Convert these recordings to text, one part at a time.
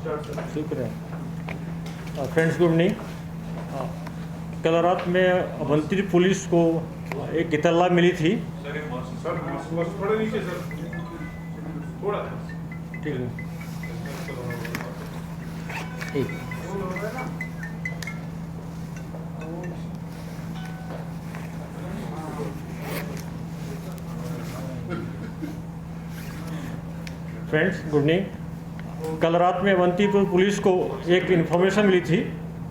शुक्र है। Friends, good evening. कल रात में अवंती पुलिस को एक इतला मिली थी। थोड़ा नीचे सर, थोड़ा ठीक है, ठीक। Friends, good evening. कल रात में अवंतीपुर पुलिस को एक इन्फॉर्मेशन मिली थी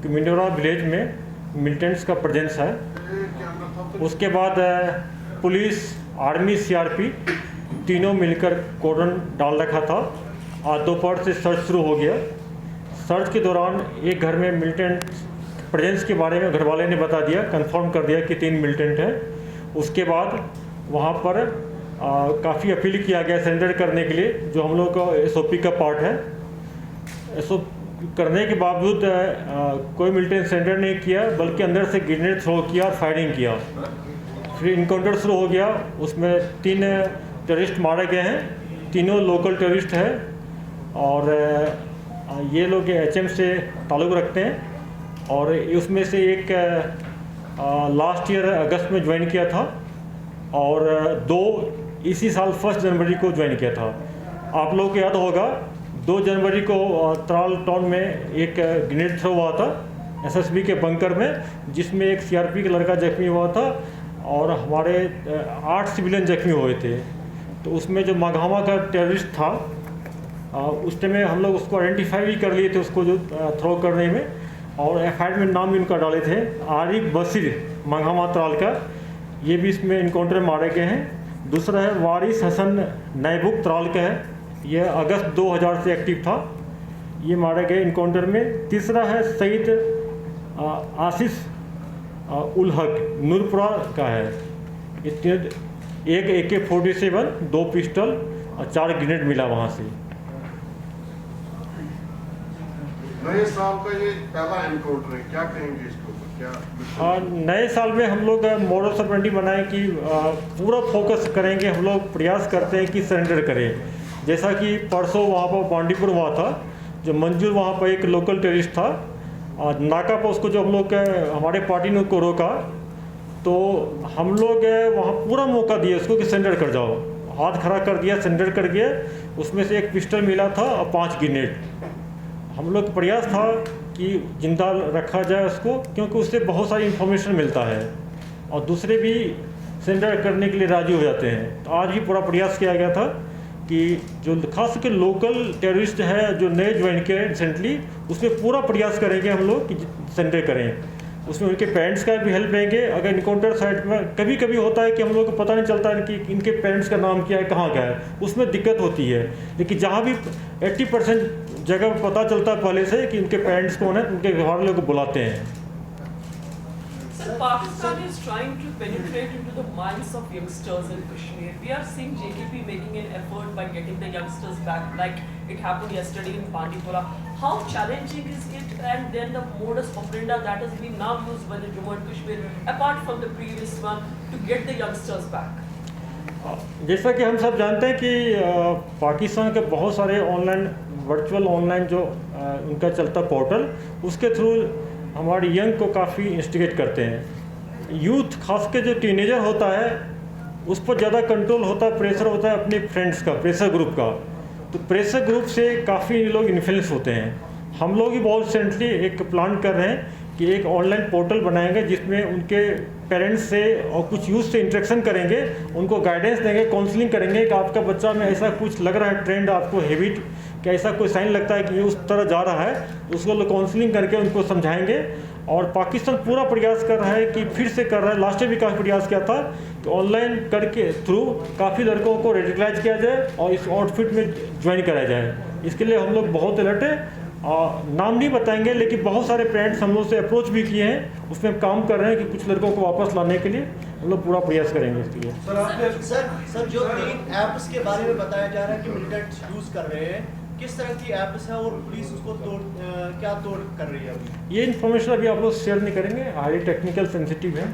कि मिंडोरा विलेज में मिलिटेंट्स का प्रेजेंस है। उसके बाद पुलिस, आर्मी, सीआरपी तीनों मिलकर कॉर्डन डाल रखा था। आज दोपहर से सर्च शुरू हो गया। सर्च के दौरान एक घर में मिलिटेंट प्रेजेंस के बारे में घर वाले ने बता दिया, कंफर्म कर दिया कि 3 मिलिटेंट हैं। उसके बाद वहाँ पर काफ़ी अपील किया गया सरेंडर करने के लिए, जो हम लोग का एसओपी का पार्ट है। एसओपी करने के बावजूद कोई मिलिटेंट सरेंडर नहीं किया, बल्कि अंदर से ग्रेनेड थ्रो किया और फायरिंग किया। फिर इनकाउंटर शुरू हो गया। उसमें 3 टेररिस्ट मारे गए हैं। तीनों लोकल टेररिस्ट हैं और ये लोग एचएम से ताल्लुक़ रखते हैं। और उसमें से एक लास्ट ईयर अगस्त में ज्वाइन किया था और 2 इसी साल 1 जनवरी को ज्वाइन किया था। आप लोगों को याद होगा 2 जनवरी को त्राल टाउन में एक ग्रेनेड थ्रो हुआ था एसएसबी के बंकर में, जिसमें एक सीआरपी का लड़का जख्मी हुआ था और हमारे 8 सिविलियन जख्मी हुए थे। तो उसमें जो मघामा का टेररिस्ट था, उस टाइम में हम लोग उसको आइडेंटिफाई भी कर लिए थे, उसको जो थ्रो करने में, और एफआईआर में नाम भी उनका डाले थे। आरिफ बशीर मघामा त्राल का, ये भी इसमें इनकाउंटर मारे गए हैं। दूसरा है वारिस हसन नैबुक त्राल का है, यह अगस्त 2000 से एक्टिव था, ये मारे गए इनकाउंटर में। तीसरा है सईद आसिफ उल हक नूरपुरा का है। एक AK-47, 2 पिस्टल और 4 ग्रेनेड मिला वहाँ से। नए साल का ये पहला एनकाउंटर है, क्या कहेंगे इसको? नए साल में हम लोग मॉडल ऑपरेंडी बनाए कि पूरा फोकस करेंगे। हम लोग प्रयास करते हैं कि सरेंडर करें। जैसा कि परसों वहाँ पर बांडीपुर हुआ था, जो मंजूर वहाँ पर एक लोकल टेररिस्ट था, नाका पर उसको जो हम लोग हमारे पार्टी ने उसको रोका, तो हम लोग वहाँ पूरा मौका दिया उसको कि सरेंडर कर जाओ। हाथ खड़ा कर दिया, सरेंडर कर गया। उसमें से एक पिस्टल मिला था और 5 ग्रेनेड। हम लोग का प्रयास था कि जिंदा रखा जाए उसको, क्योंकि उससे बहुत सारी इन्फॉर्मेशन मिलता है और दूसरे भी सरेंडर करने के लिए राजी हो जाते हैं। तो आज भी पूरा प्रयास किया गया था कि जो खास करके लोकल टेररिस्ट है जो नए ज्वाइन किए रिसेंटली, उसमें पूरा प्रयास करेंगे हम लोग कि सरेंडर करें। उसमें उनके पेरेंट्स का भी हेल्प लेंगे। अगर इनकाउंटर साइट में कभी कभी होता है कि हम लोग को पता नहीं चलता है कि इनके पेरेंट्स का नाम क्या है, कहाँ क्या है, उसमें दिक्कत होती है। लेकिन जहाँ भी 80% जगह पता चलता है पहले से कि उनके पेरेंट्स कौन है, उनके घर वालों को बुलाते हैं। Sir, Pakistan is trying to penetrate into the minds of youngsters in Kashmir. We are seeing JKP making an effort by getting the youngsters back, like it happened yesterday in Bandipora. How challenging is it, and then the modus operandi that has been now used by the Jammu and Kashmir, apart from the previous one, to get the youngsters back? जैसा कि हम सब जानते हैं कि पाकिस्तान के बहुत सारे ऑनलाइन वर्चुअल ऑनलाइन जो उनका चलता पोर्टल, उसके थ्रू हमारे यंग को काफ़ी इंस्टिगेट करते हैं। यूथ खास के जो टीनेजर होता है उस पर ज़्यादा कंट्रोल होता है, प्रेशर होता है अपने फ्रेंड्स का, प्रेशर ग्रुप का। तो प्रेशर ग्रुप से काफ़ी लोग इन्फ्लुएंस होते हैं। हम लोग ही बहुत रिसेंटली एक प्लान कर रहे हैं कि एक ऑनलाइन पोर्टल बनाएंगे जिसमें उनके पेरेंट्स से और कुछ यूथ से इंटरेक्शन करेंगे, उनको गाइडेंस देंगे, काउंसलिंग करेंगे कि आपका बच्चा में ऐसा कुछ लग रहा है, ट्रेंड, आपको हैबिट कि ऐसा कोई साइन लगता है कि ये उस तरह जा रहा है, उसको काउंसलिंग करके उनको समझाएंगे। और पाकिस्तान पूरा प्रयास कर रहा है कि फिर से कर रहा है, लास्ट में भी काफ़ी प्रयास किया था कि ऑनलाइन करके थ्रू काफ़ी लड़कों को रेडिकलाइज किया जाए और इस आउटफिट में ज्वाइन कराया जाए। इसके लिए हम लोग बहुत अलर्ट हैं। नाम नहीं बताएंगे, लेकिन बहुत सारे पेरेंट्स हम लोग से अप्रोच भी किए हैं, उसमें काम कर रहे हैं कि कुछ लड़कों को वापस लाने के लिए हम लोग पूरा प्रयास करेंगे इसके लिए। सर जो 3 ऐप्स के बारे में बताया जा रहा है कि मिलिटेंट्स यूज़ कर रहे हैं, किस तरह की ऐप्स है और पुलिस उसको क्या तोड़ कर रही है अभी? ये इन्फॉर्मेशन अभी आप लोग शेयर नहीं करेंगे, हाईली टेक्निकल सेंसिटिव है।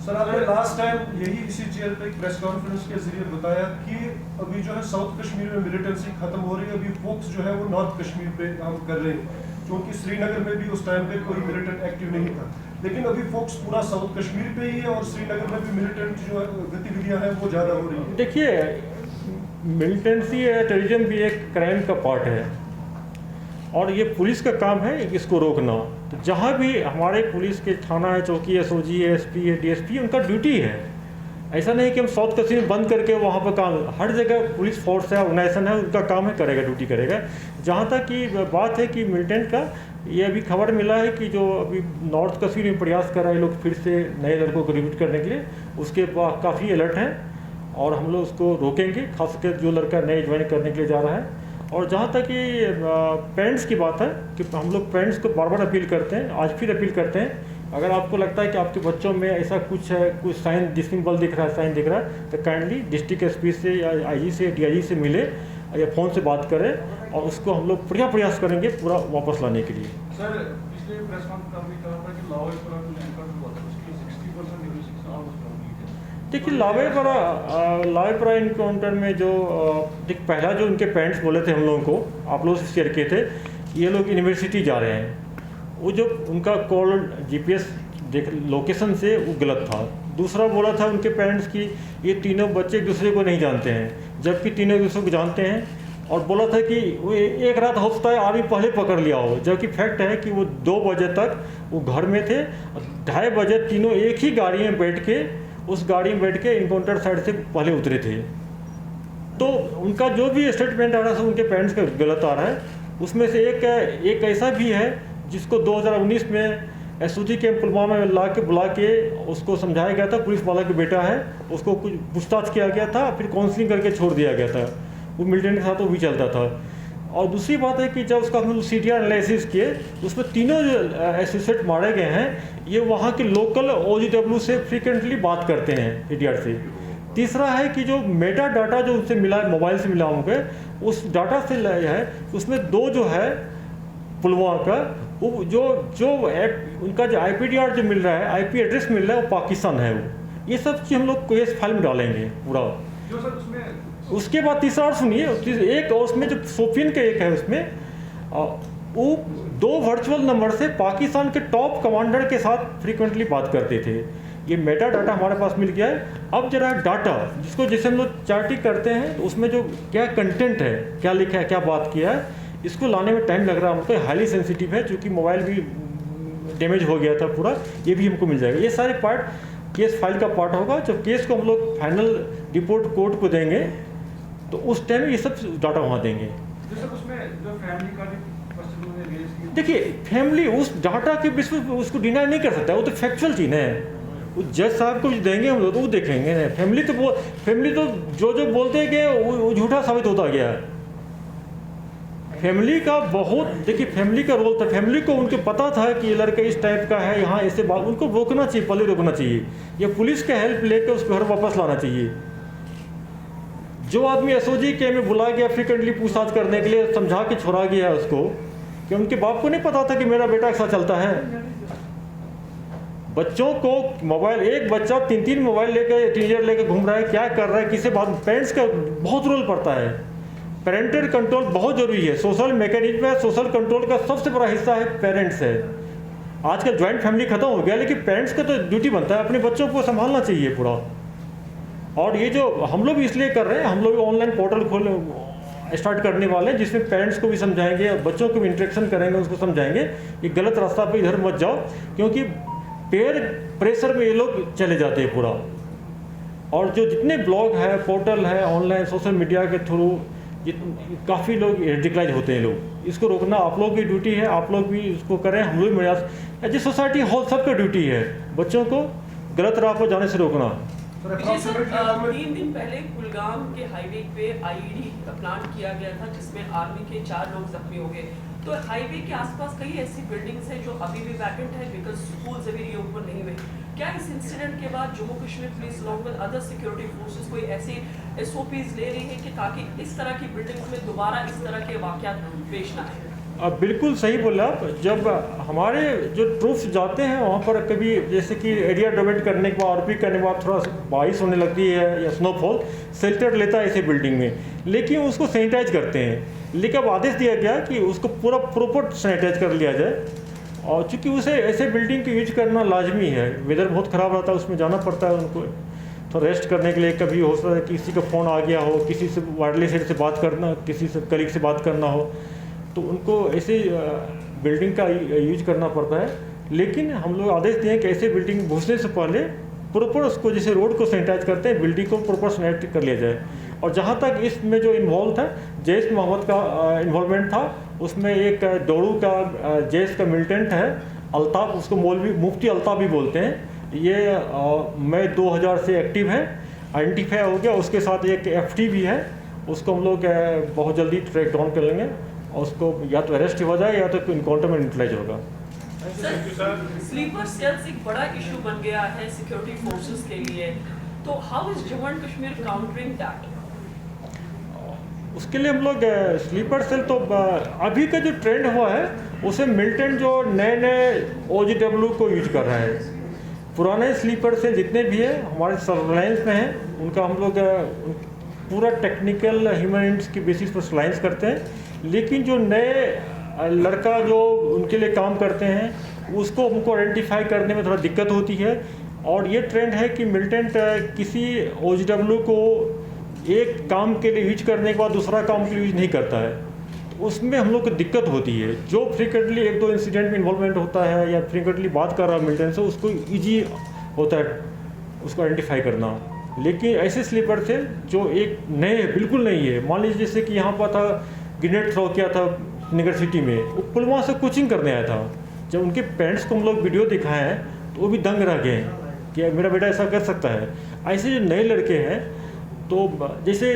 सर आपने लास्ट टाइम यही इसी चेयर पे एक प्रेस कॉन्फ्रेंस के जरिए बताया कि अभी जो है साउथ कश्मीर में मिलिटेंसी खत्म हो रही है, अभी फोकस जो है वो नॉर्थ कश्मीर पे काम कर रहे हैं, क्योंकि श्रीनगर में भी उस टाइम पे कोई मिलिटेंट एक्टिव नहीं था, लेकिन अभी फोकस पूरा साउथ कश्मीर पे ही है और श्रीनगर में भी मिलिटेंट जो गतिविधियां हैं वो ज़्यादा हो रही है। देखिए, मिलिटेंसी टेररिज्म भी एक क्राइम का पार्ट है और ये पुलिस का काम है इसको रोकना। तो जहाँ भी हमारे पुलिस के थाना है, चौकी, एसओजी है, एसपी है, डीएसपी, उनका ड्यूटी है। ऐसा नहीं कि हम साउथ कश्मीर बंद करके वहाँ पर काम, हर जगह पुलिस फोर्स है, ऑर्गेनाइजेशन है, उनका काम है, करेगा, ड्यूटी करेगा। जहाँ तक की बात है कि मिलिटेंट का, ये अभी खबर मिला है कि जो अभी नॉर्थ कश्मीर में प्रयास कर रहे हैं लोग फिर से नए लड़कों को रिक्रूट करने के लिए, उसके बाद काफ़ी अलर्ट हैं और हम लोग उसको रोकेंगे, खासकर जो लड़का नए ज्वाइन करने के लिए जा रहा है। और जहाँ तक कि पेरेंट्स की बात है कि हम लोग पेरेंट्स को बार बार अपील करते हैं, आज फिर अपील करते हैं, अगर आपको लगता है कि आपके बच्चों में ऐसा कुछ है, कुछ साइन डिसिम्बल दिख रहा है, साइन दिख रहा है, तो काइंडली डिस्ट्रिक्ट एसपी से या आईजी से, डीआईजी से मिले या फ़ोन से बात करें और उसको हम लोग पूरा प्रयास करेंगे पूरा वापस लाने के लिए। सर पिछले प्रेस कॉन्फ्रेंस में कहा था कि लाहौर उसकी 60% देखिए, लावेपरा इनकाउंटर में जो पहला जो उनके पेरेंट्स बोले थे हम लोगों को, आप लोगों से शेयर किए थे, ये लोग यूनिवर्सिटी जा रहे हैं, वो जो उनका कॉल जीपीएस लोकेशन से वो गलत था। दूसरा बोला था उनके पेरेंट्स की ये तीनों बच्चे एक दूसरे को नहीं जानते हैं, जबकि तीनों एक दूसरे को जानते हैं। और बोला था कि वो एक रात हो सकता है आर्मी पहले पकड़ लिया हो, जबकि फैक्ट है कि वो 2 बजे तक वो घर में थे, 2:30 बजे तीनों एक ही गाड़ी में बैठ के, उस गाड़ी में बैठ के इनकाउंटर साइड से पहले उतरे थे। तो उनका जो भी स्टेटमेंट आ रहा है उनके पेरेंट्स का गलत आ रहा है। उसमें से एक ऐसा भी है जिसको 2019 में एसओजी कैंप पुलवामा में बुला के उसको समझाया गया था, पुलिस वाला का बेटा है, उसको कुछ पूछताछ किया गया था, फिर काउंसलिंग करके छोड़ दिया गया था। वो मिलिटेंट के साथ वो भी चलता था। और दूसरी बात है कि जब उसका हम CTR एनालिसिस किए, उसमें तीनों जो एसोसिएट मारे गए हैं ये वहाँ के लोकल OGW से फ्रीक्वेंटली बात करते हैं, CTR से। तीसरा है कि जो मेटा डाटा जो उनसे मिला है, मोबाइल से मिला होंगे, उस डाटा से है उसमें 2 जो है पुलवामा का, वो जो उनका जो IPDR जो मिल रहा है, IP एड्रेस मिल रहा है, वो पाकिस्तान है। वो ये सब चीज़ हम लोग केस फाइल में डालेंगे पूरा। जो सर उसमें उसके बाद तीसरा और सुनिए, एक और उसमें जो सोफियन का एक है, उसमें वो 2 वर्चुअल नंबर से पाकिस्तान के टॉप कमांडर के साथ फ्रीक्वेंटली बात करते थे। ये मेटा डाटा हमारे पास मिल गया है। अब जरा डाटा जिसे हम लोग चार्टिंग करते हैं, तो उसमें जो क्या कंटेंट है, क्या लिखा है, क्या बात किया है, इसको लाने में टाइम लग रहा है हमको। हाईली सेंसिटिव है, चूँकि मोबाइल भी डैमेज हो गया था पूरा, ये भी हमको मिल जाएगा। ये सारे पार्ट केस फाइल का पार्ट होगा। जब केस को हम लोग फाइनल रिपोर्ट कोर्ट को देंगे तो उस टाइम ये सब डाटा वहाँ देंगे। उसमें जो फैमिली का देखिए, फैमिली उस डाटा के विषय उसको डिनाई नहीं कर सकता, वो तो फैक्चुअल चीज़ है। वो जज साहब को देंगे हम लोग तो वो देखेंगे। फैमिली तो जो बोलते हैं कि वो झूठा साबित होता गया। फैमिली का बहुत, देखिए फैमिली का रोल था। फैमिली को उनके पता था कि ये लड़का इस टाइप का है, यहाँ ऐसे बात, उनको रोकना चाहिए, पहले रोकना चाहिए, या पुलिस का हेल्प लेकर उसको घर वापस लाना चाहिए। जो आदमी एसओजी के में बुला गया फ्रीक्वेंटली पूछताछ करने के लिए, समझा के छोड़ा गया है उसको, कि उनके बाप को नहीं पता था कि मेरा बेटा ऐसा चलता है। बच्चों को मोबाइल, एक बच्चा 3 मोबाइल लेकर, टीनेजर लेकर घूम रहा है, क्या कर रहा है, किसे बात, पेरेंट्स का बहुत रोल पड़ता है। पेरेंटल कंट्रोल बहुत जरूरी है। सोशल मैकेनिज्म है, सोशल कंट्रोल का सबसे बड़ा हिस्सा है पेरेंट्स है। आजकल ज्वाइंट फैमिली खत्म हो गया, लेकिन पेरेंट्स का तो ड्यूटी बनता है, अपने बच्चों को संभालना चाहिए पूरा। और ये जो हम लोग इसलिए कर रहे हैं, हम लोग ऑनलाइन पोर्टल स्टार्ट करने वाले हैं, जिसमें पेरेंट्स को भी समझाएंगे, बच्चों को भी इंटरेक्शन करेंगे, उसको समझाएंगे कि गलत रास्ता पे इधर मत जाओ, क्योंकि पेयर प्रेशर में ये लोग चले जाते हैं पूरा। और जो जितने ब्लॉग है, पोर्टल है, ऑनलाइन सोशल मीडिया के थ्रू काफ़ी लोग रेडिकलाइज होते हैं। लोग इसको रोकना आप लोग की ड्यूटी है, आप लोग भी इसको करें, हम लोग भी, एज ए सोसाइटी होल सबका ड्यूटी है बच्चों को गलत राह पर जाने से रोकना। विजय सर, 3 दिन पहले कुलगाम के हाईवे पे IED प्लांट किया गया था, जिसमें आर्मी के 4 लोग जख्मी हो गए। तो हाईवे के आसपास कई ऐसी बिल्डिंग्स हैं जो अभी भी वैकेंट है, बिकॉज स्कूल्स अभी रीओपन नहीं हुए। क्या इस इंसिडेंट के बाद Jammu Kashmir police along with other security forces कोई ऐसी SOPs ले रही है कि ताकि इस तरह की बिल्डिंग्स में दोबारा इस तरह के वाकयात पेश ना आए? अब बिल्कुल सही बोला आप। जब हमारे जो ट्रूप्स जाते हैं वहाँ पर कभी जैसे कि एरिया डोमेट करने के बाद आरपी करने के बाद थोड़ा बारिश होने लगती है या स्नोफॉल, शेल्टर लेता है ऐसे बिल्डिंग में, लेकिन उसको सैनिटाइज करते हैं। लेकिन अब आदेश दिया गया कि उसको पूरा प्रॉपर सैनिटाइज कर लिया जाए, और चूँकि उसे ऐसे बिल्डिंग को यूज करना लाजमी है। वेदर बहुत ख़राब रहता है, उसमें जाना पड़ता है उनको तो रेस्ट करने के लिए। कभी हो सकता है किसी का फ़ोन आ गया हो, किसी से वायरलेस से बात करना, किसी से कलीग से बात करना हो, तो उनको ऐसे बिल्डिंग का यूज करना पड़ता है। लेकिन हम लोग आदेश दिए कि ऐसे बिल्डिंग घुसने से पहले प्रॉपर उसको जैसे रोड को सैनिटाइज करते हैं, बिल्डिंग को प्रॉपर सैनिटाइज कर लिया जाए। और जहाँ तक इसमें जो इन्वॉल्व था, जैश मोहम्मद का इन्वॉल्वमेंट था, उसमें एक दौड़ू का जैश का मिलिटेंट है अल्ताफ़, उसको मौलवी मुफ्ती अल्ताफ़ भी बोलते हैं। ये मई 2000 से एक्टिव है, आइडेंटिफाई हो गया। उसके साथ एक FT भी है, उसको हम लोग बहुत जल्दी ट्रैक डाउन कर लेंगे और उसको या तो अरेस्ट हो जाए या तो इनकाउंटर में यूटिलाइज होगा। स्लीपर सेल्स एक बड़ा इशू बन गया है सिक्योरिटी फोर्सेस के लिए, तो how is Jammu and Kashmir countering that? उसके लिए हम लोग स्लीपर सेल तो अभी का जो ट्रेंड हुआ है उसे मिलिटेंट जो नए नए OGW को यूज कर रहा है। पुराने स्लीपर सेल जितने भी है हमारे सर्वेलेंस में हैं, उनका हम लोग पूरा टेक्निकल ह्यूमन की बेसिस पर सर्वेलेंस करते हैं। लेकिन जो नए लड़का जो उनके लिए काम करते हैं उसको हमको आइडेंटिफाई करने में थोड़ा दिक्कत होती है। और ये ट्रेंड है कि मिलिटेंट किसी OGW को एक काम के लिए यूज करने के बाद दूसरा काम के लिए यूज नहीं करता है, तो उसमें हम लोग को दिक्कत होती है। जो फ्रीक्वेंटली एक दो इंसिडेंट में इन्वॉल्वमेंट होता है या फ्रीक्वेंटली बात कर रहा है मिलिटेंट से, उसको ईजी होता है उसको आइडेंटिफाई करना। लेकिन ऐसे स्लीपर सेल जो एक नए बिल्कुल नहीं है, मान लीजिए जैसे कि यहाँ पर था ग्रेनेड थ्रो किया था नगर सिटी में, वो पुलवामा से कोचिंग करने आया था। जब उनके पेरेंट्स को हम लोग वीडियो दिखाए हैं तो वो भी दंग रह गए कि मेरा बेटा ऐसा कर सकता है। ऐसे जो नए लड़के हैं, तो जैसे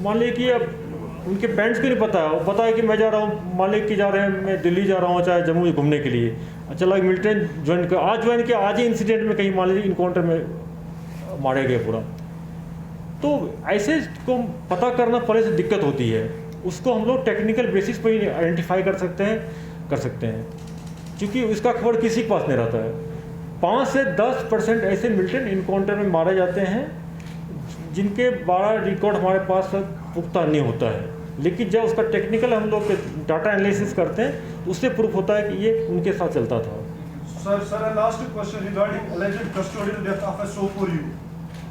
मान लीजिए कि अब उनके पेरेंट्स को नहीं पता है, वो पता है कि मैं जा रहा हूँ, मान लीजिए कि जा रहे हैं, मैं दिल्ली जा रहा हूँ चाहे जम्मू घूमने के लिए, चला मिलिटेंट ज्वाइन कर, आज ज्वाइन किया, आज ही इंसिडेंट में कहीं मान लीजिए इनकाउंटर में मारे गए पूरा। तो ऐसे को पता करना पहले से दिक्कत होती है, उसको हम लोग टेक्निकल बेसिस पर ही आइडेंटिफाई कर सकते हैं, क्योंकि उसका खबर किसी के पास नहीं रहता है। 5 से 10% ऐसे मिलिटेंट इनकाउंटर में मारे जाते हैं जिनके 12 रिकॉर्ड हमारे पास पुख्ता नहीं होता है। लेकिन जब उसका टेक्निकल हम लोग डाटा एनालिसिस करते हैं तो उससे प्रूफ होता है कि ये उनके साथ चलता था। Sir last question regarding alleged custodial death of a Sopore you.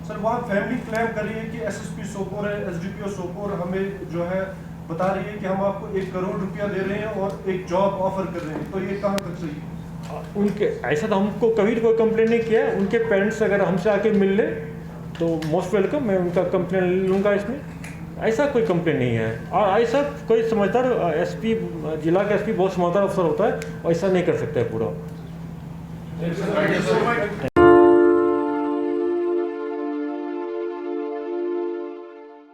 Sir वहाँ फैमिली क्लेम कर रही है कि SSP सोपोर है, SDPO सोपोर हमें जो है बता रही है कि हम आपको 1 करोड़ रुपया दे रहे हैं और एक जॉब ऑफर कर रहे हैं, तो ये कहाँ तक सही है? उनके ऐसा तो हमको कभी कोई कंप्लेन नहीं किया। उनके पेरेंट्स अगर हमसे आके मिल ले तो मोस्ट वेलकम, मैं उनका कंप्लेन लूँगा। इसमें ऐसा कोई कंप्लेन नहीं है। और ऐसा कोई समझदार SP जिला का SP बहुत समझदार अफसर होता है, और ऐसा नहीं कर सकता है पूरा।